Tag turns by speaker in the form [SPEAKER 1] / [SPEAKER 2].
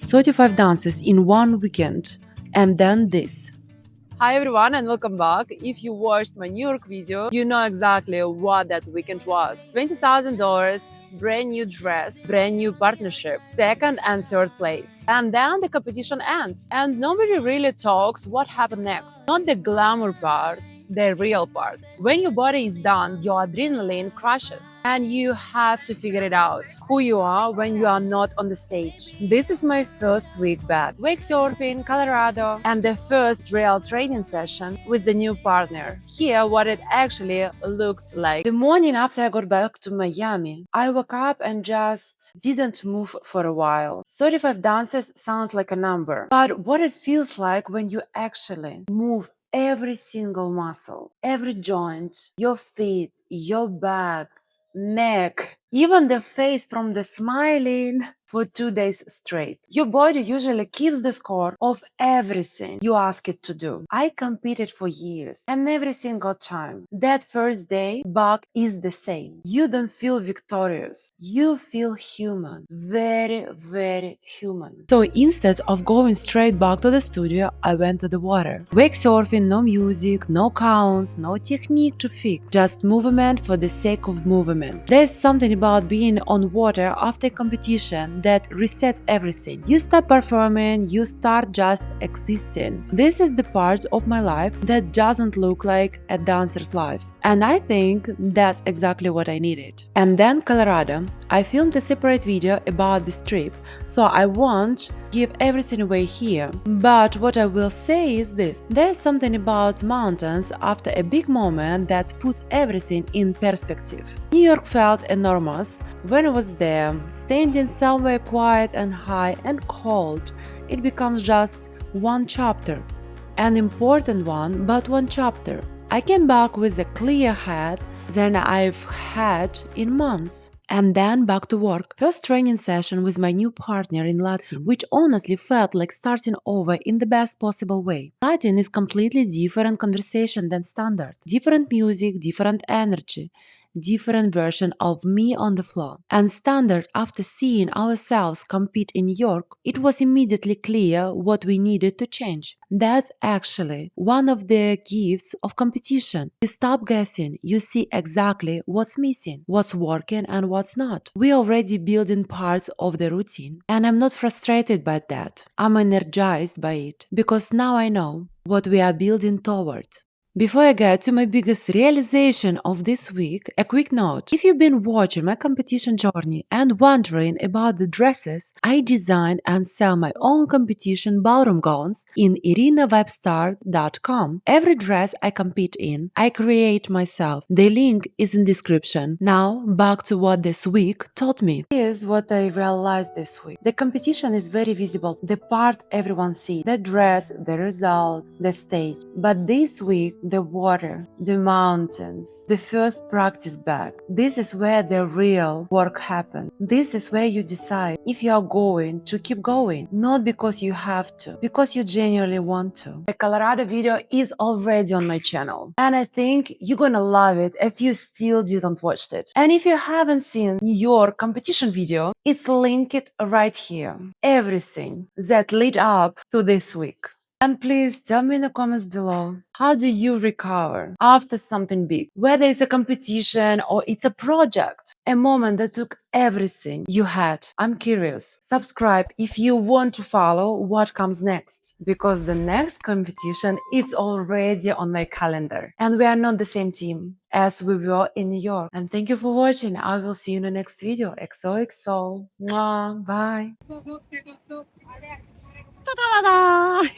[SPEAKER 1] 35 dances in one weekend, and then this. Hi everyone and welcome back. If you watched my New York video, you know exactly what that weekend was. $20,000, brand new dress, brand new partnership, second and third place. And then the competition ends. And nobody really talks what happened next. Not the glamour part, the real part. When your body is done, your adrenaline crashes and you have to figure it out who you are when you are not on the stage. This is my first week back. Wake surfing, Colorado, and the first real training session with the new partner. Here, what it actually looked like. The morning after I got back to Miami, I woke up and just didn't move for a while. 35 dances sounds like a number, but what it feels like when you actually move every single muscle, every joint, your feet, your back, neck, even the face from the smiling for 2 days straight. Your body usually keeps the score of everything you ask it to do. I competed for years and every single time. That first day back is the same. You don't feel victorious. You feel human. Very, very human. So instead of going straight back to the studio, I went to the water. Wake surfing, no music, no counts, no technique to fix. Just movement for the sake of movement. There's something about being on water after competition that resets everything. You stop performing, you start just existing. This is the part of my life that doesn't look like a dancer's life. And I think that's exactly what I needed. And then Colorado, I filmed a separate video about this trip, so I won't give everything away here. But what I will say is this. There's something about mountains after a big moment that puts everything in perspective. New York felt enormous when I was there, standing somewhere quiet and high and cold. It becomes just one chapter, an important one, but one chapter. I came back with a clear head than I've had in months. And then back to work. First training session with my new partner in Latin, which honestly felt like starting over in the best possible way. Latin is completely different conversation than standard. Different music, different energy. Different version of me on the floor. And standard, after seeing ourselves compete in New York, it was immediately clear what we needed to change. That's actually one of the gifts of competition. You stop guessing, you see exactly what's missing, what's working and what's not. We already building parts of the routine, and I'm not frustrated by that. I'm energized by it, because now I know what we are building toward. Before I get to my biggest realization of this week, a quick note. If you've been watching my competition journey and wondering about the dresses, I design and sell my own competition ballroom gowns in irinawebstar.com. Every dress I compete in, I create myself. The link is in description. Now, back to what this week taught me. Here's what I realized this week. The competition is very visible, the part everyone sees, the dress, the result, the stage. But this week, the water, the mountains, the first practice back. This is where the real work happens. This is where you decide if you are going to keep going, not because you have to, because you genuinely want to. The Colorado video is already on my channel, and I think you're gonna love it if you still didn't watch it. And if you haven't seen New York competition video, it's linked right here. Everything that led up to this week. And please tell me in the comments below, how do you recover after something big? Whether it's a competition or it's a project, a moment that took everything you had. I'm curious. Subscribe if you want to follow what comes next, because the next competition is already on my calendar. And we are not the same team as we were in New York. And thank you for watching. I will see you in the next video. XOXO. Mwah. Bye. Ta-da-da-da!